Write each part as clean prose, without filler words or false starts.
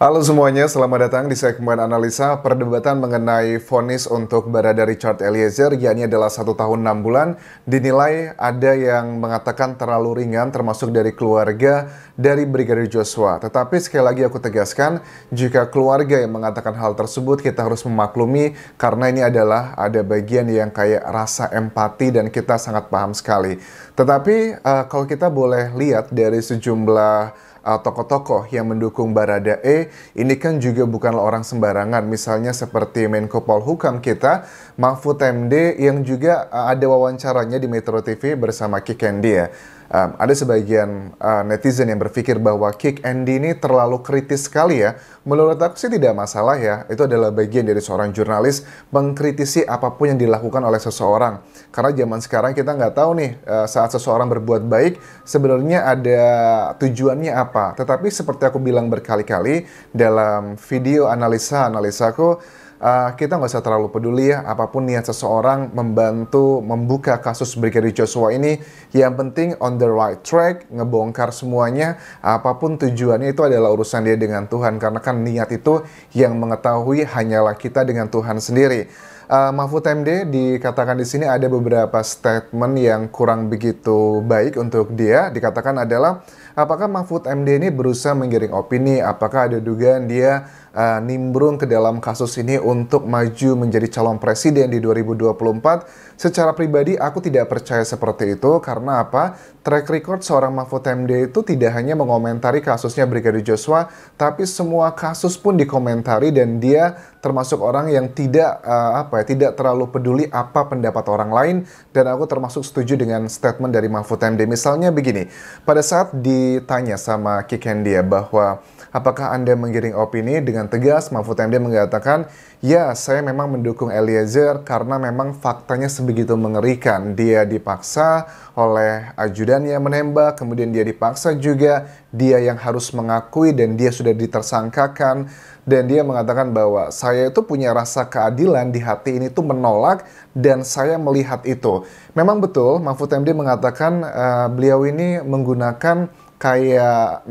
Halo semuanya, selamat datang di segmen analisa perdebatan mengenai vonis untuk Barada Richard Eliezer, yakni adalah 1 tahun 6 bulan. Dinilai ada yang mengatakan terlalu ringan, termasuk dari keluarga dari Brigadir Joshua. Tetapi sekali lagi aku tegaskan, jika keluarga yang mengatakan hal tersebut, kita harus memaklumi karena ini adalah ada bagian yang kayak rasa empati dan kita sangat paham sekali. Tetapi kalau kita boleh lihat dari sejumlah tokoh-tokoh yang mendukung Baradae, ini kan juga bukanlah orang sembarangan. Misalnya seperti Menko Polhukam kita, Mahfud MD, yang juga ada wawancaranya di Metro TV bersama Kick Andy ya. Ada sebagian netizen yang berpikir bahwa Kick Andy ini terlalu kritis sekali ya. Menurut aku sih tidak masalah ya. Itu adalah bagian dari seorang jurnalis mengkritisi apapun yang dilakukan oleh seseorang. Karena zaman sekarang kita nggak tahu nih saat seseorang berbuat baik sebenarnya ada tujuannya apa. Tetapi seperti aku bilang berkali-kali dalam video analisaku, kita nggak usah terlalu peduli ya apapun niat seseorang membantu membuka kasus Brigadir Joshua ini. Yang penting on the right track, ngebongkar semuanya. Apapun tujuannya itu adalah urusan dia dengan Tuhan, karena kan niat itu yang mengetahui hanyalah kita dengan Tuhan sendiri. Mahfud MD dikatakan di sini ada beberapa statement yang kurang begitu baik untuk dia. Dikatakan adalah apakah Mahfud MD ini berusaha menggiring opini, apakah ada dugaan dia nimbrung ke dalam kasus ini untuk maju menjadi calon presiden di 2024. Secara pribadi aku tidak percaya seperti itu. Karena apa? Track record seorang Mahfud MD itu tidak hanya mengomentari kasusnya Brigadir Joshua, tapi semua kasus pun dikomentari, dan dia termasuk orang yang tidak terlalu peduli apa pendapat orang lain. Dan aku termasuk setuju dengan statement dari Mahfud MD. Misalnya begini, pada saat ditanya sama Kick Andy ya bahwa apakah Anda menggiring opini, dengan tegas Mahfud MD mengatakan, ya saya memang mendukung Eliezer karena memang faktanya sebegitu mengerikan. Dia dipaksa oleh ajudannya menembak, kemudian dia dipaksa juga, dia yang harus mengakui dan dia sudah ditersangkakan. Dan dia mengatakan bahwa saya itu punya rasa keadilan di hati ini tuh menolak, dan saya melihat itu. Memang betul Mahfud MD mengatakan beliau ini menggunakan kayak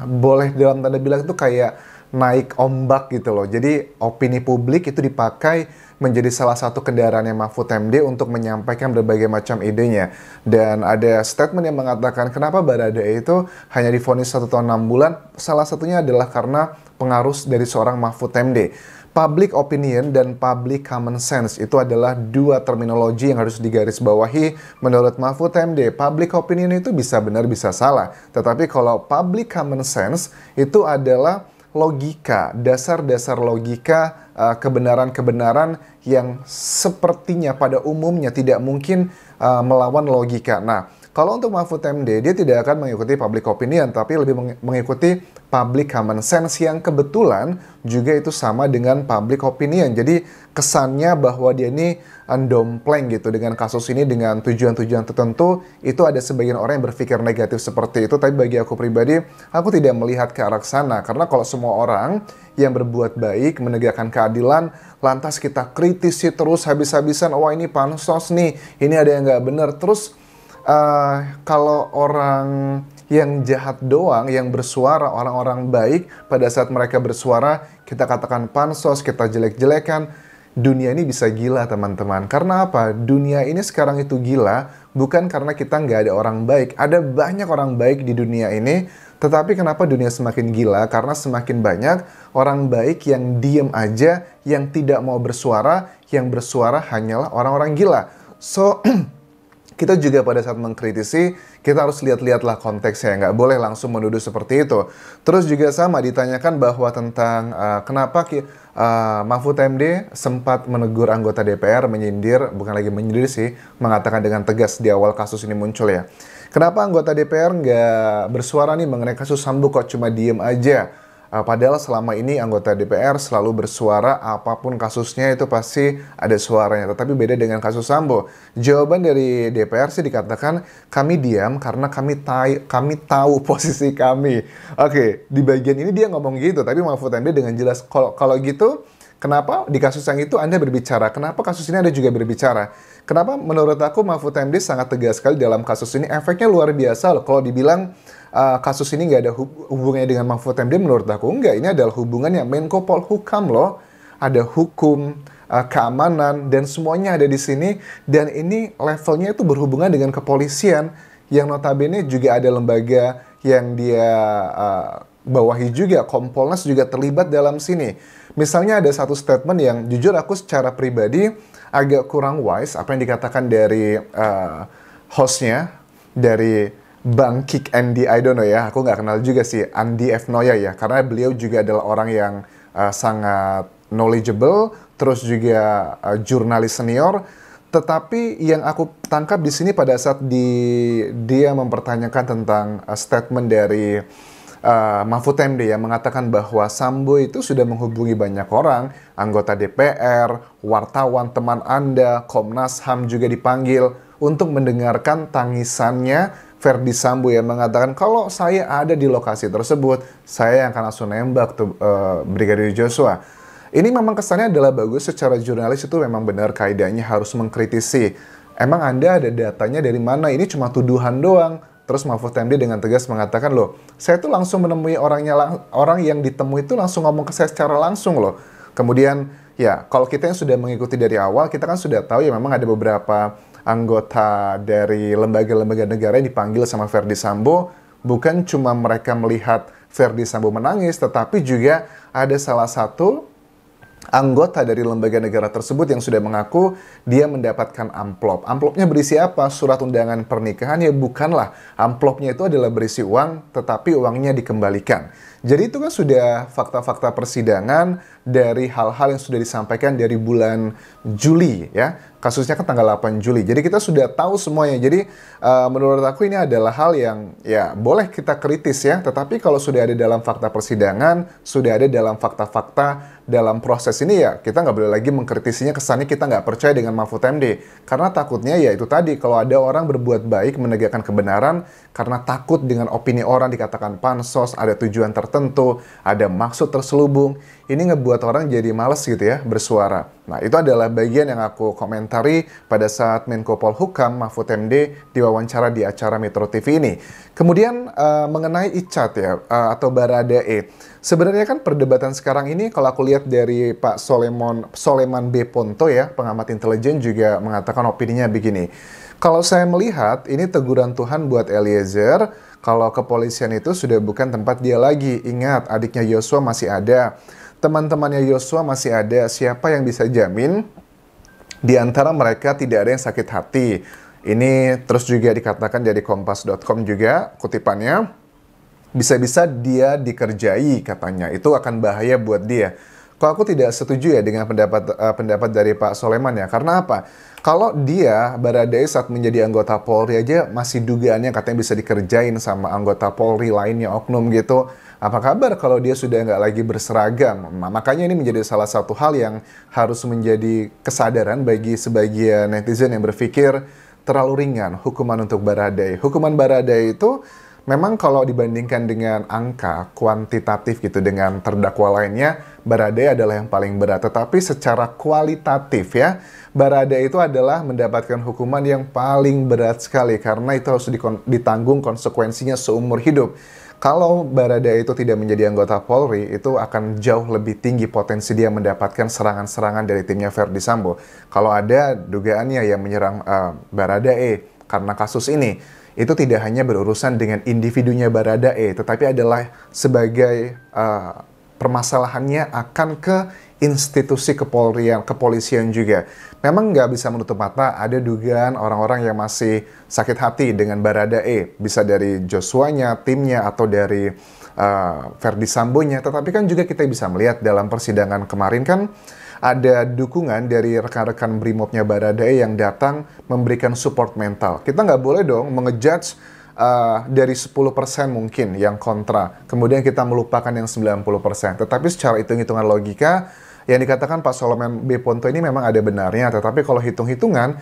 boleh dalam tanda bilang itu kayak naik ombak gitu loh. Jadi opini publik itu dipakai menjadi salah satu kendaraannya Mahfud MD untuk menyampaikan berbagai macam idenya. Dan ada statement yang mengatakan kenapa Baradae itu hanya divonis 1 tahun 6 bulan. Salah satunya adalah karena pengaruh dari seorang Mahfud MD. Public opinion dan public common sense itu adalah dua terminologi yang harus digarisbawahi menurut Mahfud MD. Public opinion itu bisa benar bisa salah, tetapi kalau public common sense itu adalah logika, dasar-dasar logika, kebenaran-kebenaran yang sepertinya pada umumnya tidak mungkin melawan logika. Nah, kalau untuk Mahfud MD, dia tidak akan mengikuti public opinion, tapi lebih mengikuti public common sense yang kebetulan juga itu sama dengan public opinion. Jadi kesannya bahwa dia ini dompleng gitu dengan kasus ini dengan tujuan-tujuan tertentu. Itu ada sebagian orang yang berpikir negatif seperti itu, tapi bagi aku pribadi, aku tidak melihat ke arah sana. Karena kalau semua orang yang berbuat baik, menegakkan keadilan, lantas kita kritisi terus habis-habisan, wah ini pansos nih, ini ada yang nggak benar, terus kalau orang yang jahat doang yang bersuara, orang-orang baik pada saat mereka bersuara kita katakan pansos, kita jelek-jelekan, dunia ini bisa gila teman-teman. Karena apa? Dunia ini sekarang itu gila bukan karena kita nggak ada orang baik. Ada banyak orang baik di dunia ini, tetapi kenapa dunia semakin gila? Karena semakin banyak orang baik yang diem aja, yang tidak mau bersuara, yang bersuara hanyalah orang-orang gila. So kita juga pada saat mengkritisi, kita harus lihat-lihatlah konteksnya, nggak boleh langsung menuduh seperti itu. Terus juga sama ditanyakan bahwa tentang kenapa Mahfud MD sempat menegur anggota DPR, menyindir, bukan lagi menyindir sih, mengatakan dengan tegas di awal kasus ini muncul ya. Kenapa anggota DPR nggak bersuara nih mengenai kasus Sambo, kok cuma diem aja? Padahal selama ini anggota DPR selalu bersuara, apapun kasusnya itu pasti ada suaranya. Tetapi beda dengan kasus Sambo. Jawaban dari DPR sih dikatakan kami diam karena kami tahu posisi kami. Oke, di bagian ini dia ngomong gitu, tapi Mahfud MD dengan jelas kalau gitu, kenapa di kasus yang itu Anda berbicara? Kenapa kasus ini Anda juga berbicara? Kenapa menurut aku Mahfud MD sangat tegas sekali dalam kasus ini, efeknya luar biasa loh. Kalau dibilang kasus ini nggak ada hubungannya dengan Mahfud MD, menurut aku enggak. Ini adalah hubungannya Menko Polhukam loh. Ada hukum, keamanan, dan semuanya ada di sini. Dan ini levelnya itu berhubungan dengan kepolisian, yang notabene juga ada lembaga yang dia bawahi juga, Kompolnas juga terlibat dalam sini. Misalnya ada satu statement yang jujur aku secara pribadi agak kurang wise, apa yang dikatakan dari hostnya, dari Bang Kick Andy, I don't know ya, aku nggak kenal juga sih Andi F. Noya ya, karena beliau juga adalah orang yang sangat knowledgeable, terus juga jurnalis senior. Tetapi yang aku tangkap di sini pada saat dia mempertanyakan tentang statement dari Mahfud MD yang mengatakan bahwa Sambo itu sudah menghubungi banyak orang, anggota DPR, wartawan teman Anda, Komnas HAM juga dipanggil untuk mendengarkan tangisannya Verdi Sambo yang mengatakan kalau saya ada di lokasi tersebut, saya yang akan langsung nembak tuh Brigadir Joshua. Ini memang kesannya adalah bagus, secara jurnalis itu memang benar kaidahnya harus mengkritisi. Emang Anda ada datanya dari mana? Ini cuma tuduhan doang. Terus Mahfud MD dengan tegas mengatakan, loh, saya tuh langsung menemui orang yang ditemui itu langsung ngomong ke saya secara langsung loh. Kemudian, ya, kalau kita yang sudah mengikuti dari awal, kita kan sudah tahu ya memang ada beberapa anggota dari lembaga-lembaga negara yang dipanggil sama Verdi Sambo. Bukan cuma mereka melihat Verdi Sambo menangis, tetapi juga ada salah satu anggota dari lembaga negara tersebut yang sudah mengaku dia mendapatkan amplop. Amplopnya berisi apa? Surat undangan pernikahan? Ya bukanlah. Amplopnya itu adalah berisi uang, tetapi uangnya dikembalikan. Jadi itu kan sudah fakta-fakta persidangan dari hal-hal yang sudah disampaikan dari bulan Juli ya. Kasusnya kan tanggal 8 Juli. Jadi kita sudah tahu semuanya. Jadi menurut aku ini adalah hal yang ya boleh kita kritis ya. Tetapi kalau sudah ada dalam fakta persidangan, sudah ada dalam fakta-fakta dalam proses ini ya, kita nggak boleh lagi mengkritisinya kesannya kita nggak percaya dengan Mahfud MD. Karena takutnya ya itu tadi, kalau ada orang berbuat baik menegakkan kebenaran karena takut dengan opini orang dikatakan pansos, ada tujuan tertentu, ada maksud terselubung, ini ngebuat orang jadi males gitu ya bersuara. Nah itu adalah bagian yang aku komentari pada saat Menko Polhukam Mahfud MD diwawancara di acara Metro TV ini. Kemudian mengenai Icat ya, atau Baradae. Sebenarnya kan perdebatan sekarang ini kalau aku lihat dari Pak Soleman B. Ponto ya, pengamat intelijen juga mengatakan opininya begini. Kalau saya melihat ini teguran Tuhan buat Eliezer, kalau kepolisian itu sudah bukan tempat dia lagi. Ingat, adiknya Yosua masih ada, teman-temannya Yosua masih ada. Siapa yang bisa jamin di antara mereka tidak ada yang sakit hati? Ini terus juga dikatakan dari kompas.com juga kutipannya. Bisa-bisa dia dikerjai katanya, itu akan bahaya buat dia. Kok aku tidak setuju ya dengan pendapat dari Pak Soleman ya, karena apa? Kalau dia, Baradae saat menjadi anggota Polri aja masih dugaannya katanya bisa dikerjain sama anggota Polri lainnya, oknum gitu. Apa kabar kalau dia sudah nggak lagi berseragam? Nah, makanya ini menjadi salah satu hal yang harus menjadi kesadaran bagi sebagian netizen yang berpikir terlalu ringan hukuman untuk Baradae. Hukuman Baradae itu memang kalau dibandingkan dengan angka kuantitatif gitu dengan terdakwa lainnya, Baradae adalah yang paling berat. Tetapi secara kualitatif ya, Baradae itu adalah mendapatkan hukuman yang paling berat sekali karena itu harus ditanggung konsekuensinya seumur hidup. Kalau Baradae itu tidak menjadi anggota Polri, itu akan jauh lebih tinggi potensi dia mendapatkan serangan-serangan dari timnya Verdi Sambo. Kalau ada dugaannya yang menyerang Baradae karena kasus ini, itu tidak hanya berurusan dengan individunya Baradae, tetapi adalah sebagai permasalahannya akan ke institusi kepolisian juga. Memang nggak bisa menutup mata, ada dugaan orang-orang yang masih sakit hati dengan Baradae, bisa dari Joshua-nya, timnya, atau dari Verdi Sambo-nya. Tetapi kan juga kita bisa melihat dalam persidangan kemarin kan, ada dukungan dari rekan-rekan Brimopnya Baradae yang datang memberikan support mental. Kita nggak boleh dong mengejudge dari 10% mungkin yang kontra, kemudian kita melupakan yang 90%. Tetapi secara hitung-hitungan logika, yang dikatakan Pak Soleman B. Ponto ini memang ada benarnya, tetapi kalau hitung-hitungan,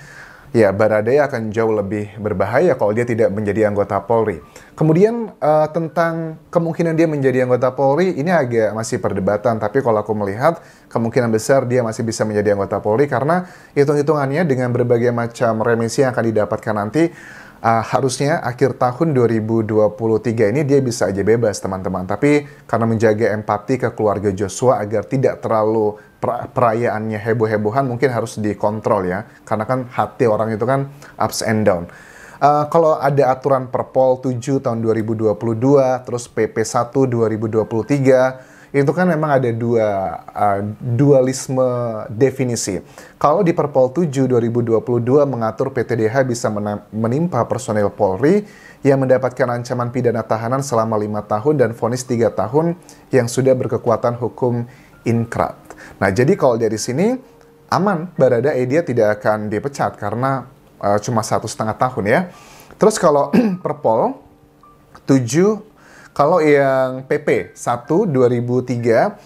ya Baradae akan jauh lebih berbahaya kalau dia tidak menjadi anggota Polri. Kemudian tentang kemungkinan dia menjadi anggota Polri, ini agak masih perdebatan, tapi kalau aku melihat kemungkinan besar dia masih bisa menjadi anggota Polri karena hitung-hitungannya dengan berbagai macam remisi yang akan didapatkan nanti, Harusnya akhir tahun 2023 ini dia bisa aja bebas, teman-teman. Tapi karena menjaga empati ke keluarga Joshua agar tidak terlalu perayaannya heboh-hebohan, mungkin harus dikontrol ya. Karena kan hati orang itu kan ups and down. Kalau ada aturan Perpol 7 tahun 2022, terus PP 1 2023, itu kan memang ada dualisme definisi. Kalau di Perpol 7 2022 mengatur PTDH bisa menimpa personel Polri yang mendapatkan ancaman pidana tahanan selama 5 tahun dan vonis 3 tahun yang sudah berkekuatan hukum inkrat. Nah, jadi kalau dari sini aman, Baradae dia tidak akan dipecat karena cuma 1,5 tahun ya. Terus kalau Perpol 7, kalau yang PP 1 2003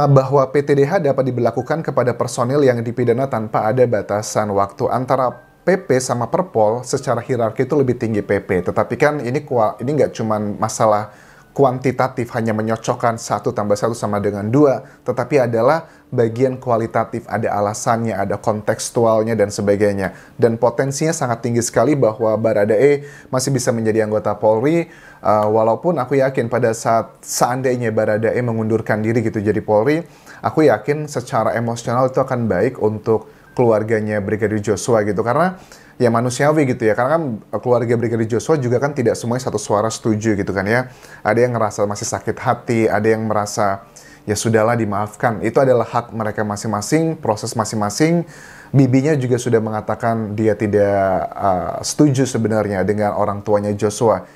bahwa PTDH dapat diberlakukan kepada personil yang dipidana tanpa ada batasan waktu. Antara PP sama Perpol secara hierarki itu lebih tinggi PP. Tetapi kan ini nggak cuma masalah kuantitatif hanya menyocokkan 1 tambah 1 sama dengan 2, tetapi adalah bagian kualitatif, ada alasannya, ada kontekstualnya dan sebagainya. Dan potensinya sangat tinggi sekali bahwa Baradae masih bisa menjadi anggota Polri, walaupun aku yakin pada saat seandainya Baradae mengundurkan diri gitu jadi Polri, aku yakin secara emosional itu akan baik untuk keluarganya Brigadir Joshua gitu, karena ya manusiawi gitu ya, karena kan keluarga Brigadir Joshua juga kan tidak semuanya satu suara setuju gitu kan ya. Ada yang ngerasa masih sakit hati, ada yang merasa ya sudahlah dimaafkan. Itu adalah hak mereka masing-masing, proses masing-masing. Bibinya juga sudah mengatakan dia tidak setuju sebenarnya dengan orang tuanya Joshua.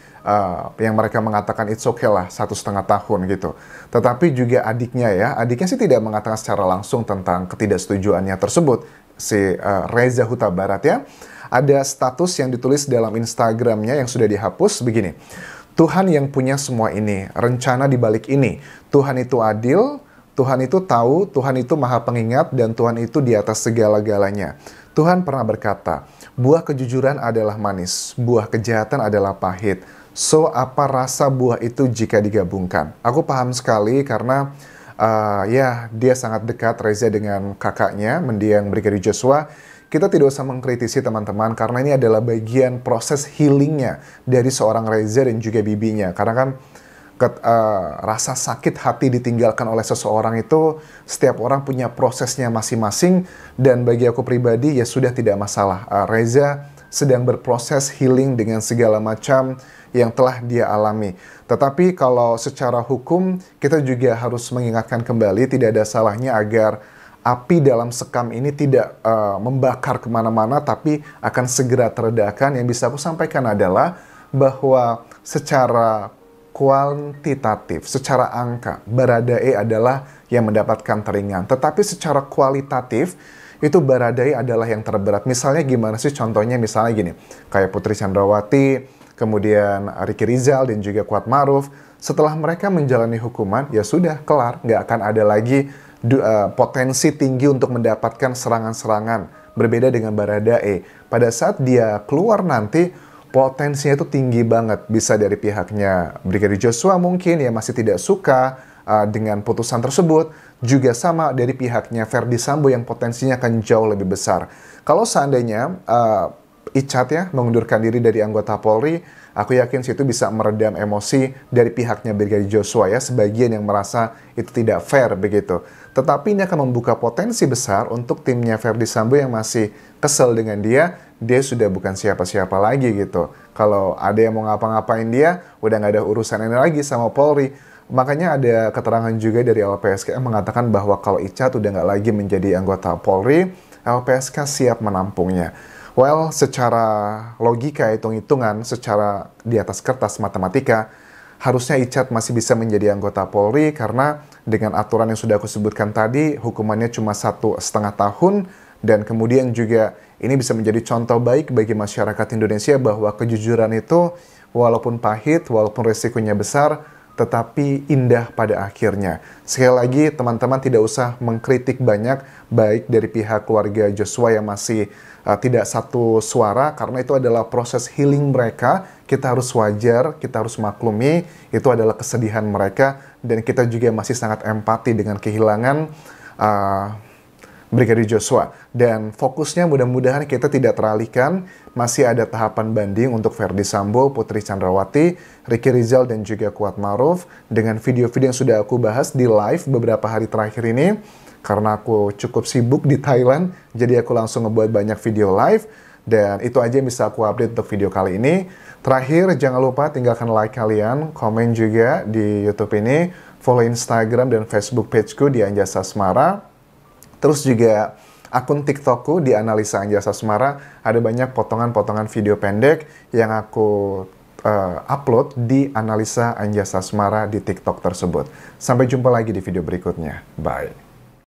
Yang mereka mengatakan it's okay lah 1,5 tahun gitu. Tetapi juga adiknya sih tidak mengatakan secara langsung tentang ketidaksetujuannya tersebut, si Reza Huta Barat ya. Ada status yang ditulis dalam Instagramnya yang sudah dihapus begini. Tuhan yang punya semua ini, rencana di balik ini. Tuhan itu adil, Tuhan itu tahu, Tuhan itu maha pengingat, dan Tuhan itu di atas segala-galanya. Tuhan pernah berkata, buah kejujuran adalah manis, buah kejahatan adalah pahit. So, apa rasa buah itu jika digabungkan? Aku paham sekali karena ya dia sangat dekat Reza dengan kakaknya, mendiang Brigadir Joshua. Kita tidak usah mengkritisi teman-teman, karena ini adalah bagian proses healingnya dari seorang Reza dan juga bibinya. Karena kan rasa sakit hati ditinggalkan oleh seseorang itu, setiap orang punya prosesnya masing-masing, dan bagi aku pribadi ya sudah tidak masalah. Reza sedang berproses healing dengan segala macam yang telah dia alami. Tetapi kalau secara hukum, kita juga harus mengingatkan kembali, tidak ada salahnya agar api dalam sekam ini tidak membakar kemana-mana, tapi akan segera teredakan. Yang bisa aku sampaikan adalah bahwa secara kuantitatif, secara angka, Baradae adalah yang mendapatkan teringan. Tetapi secara kualitatif, itu Baradae adalah yang terberat. Misalnya gimana sih contohnya? Misalnya gini, kayak Putri Chandrawati, kemudian Ricky Rizal, dan juga Kuat Maruf. Setelah mereka menjalani hukuman, ya sudah, kelar. Nggak akan ada lagi potensi tinggi untuk mendapatkan serangan-serangan. Berbeda dengan Baradae. Pada saat dia keluar nanti, potensinya itu tinggi banget. Bisa dari pihaknya Brigadir Joshua mungkin ya masih tidak suka dengan putusan tersebut. Juga sama dari pihaknya Verdi Sambo yang potensinya akan jauh lebih besar. Kalau seandainya Icat ya mengundurkan diri dari anggota Polri, aku yakin situ bisa meredam emosi dari pihaknya Brigadir Joshua ya, sebagian yang merasa itu tidak fair begitu. Tetapi ini akan membuka potensi besar untuk timnya Verdi Sambo yang masih kesel dengan dia sudah bukan siapa-siapa lagi gitu. Kalau ada yang mau ngapa-ngapain dia, udah nggak ada urusan ini lagi sama Polri. Makanya ada keterangan juga dari LPSK yang mengatakan bahwa kalau Icat udah nggak lagi menjadi anggota Polri, LPSK siap menampungnya. Well, secara logika, hitung-hitungan, secara di atas kertas matematika, harusnya Icat masih bisa menjadi anggota Polri karena dengan aturan yang sudah aku sebutkan tadi, hukumannya cuma 1,5 tahun, dan kemudian juga ini bisa menjadi contoh baik bagi masyarakat Indonesia bahwa kejujuran itu walaupun pahit, walaupun resikonya besar, tetapi indah pada akhirnya. Sekali lagi, teman-teman tidak usah mengkritik banyak, baik dari pihak keluarga Joshua yang masih tidak satu suara, karena itu adalah proses healing mereka. Kita harus wajar, kita harus maklumi, itu adalah kesedihan mereka, dan kita juga masih sangat empati dengan kehilangan Brigadir Joshua. Dan fokusnya mudah-mudahan kita tidak teralihkan, masih ada tahapan banding untuk Verdi Sambo, Putri Chandrawati, Ricky Rizal, dan juga Kuat Maruf dengan video-video yang sudah aku bahas di live beberapa hari terakhir ini. Karena aku cukup sibuk di Thailand, jadi aku langsung ngebuat banyak video live. Dan itu aja yang bisa aku update untuk video kali ini. Terakhir, jangan lupa tinggalkan like kalian, komen juga di YouTube ini, follow Instagram dan Facebook pageku di Anjasa Asmara. Terus juga akun TikTokku di Analisa Anjasa Asmara, ada banyak potongan-potongan video pendek yang aku upload di Analisa Anjasa Asmara di TikTok tersebut. Sampai jumpa lagi di video berikutnya. Bye.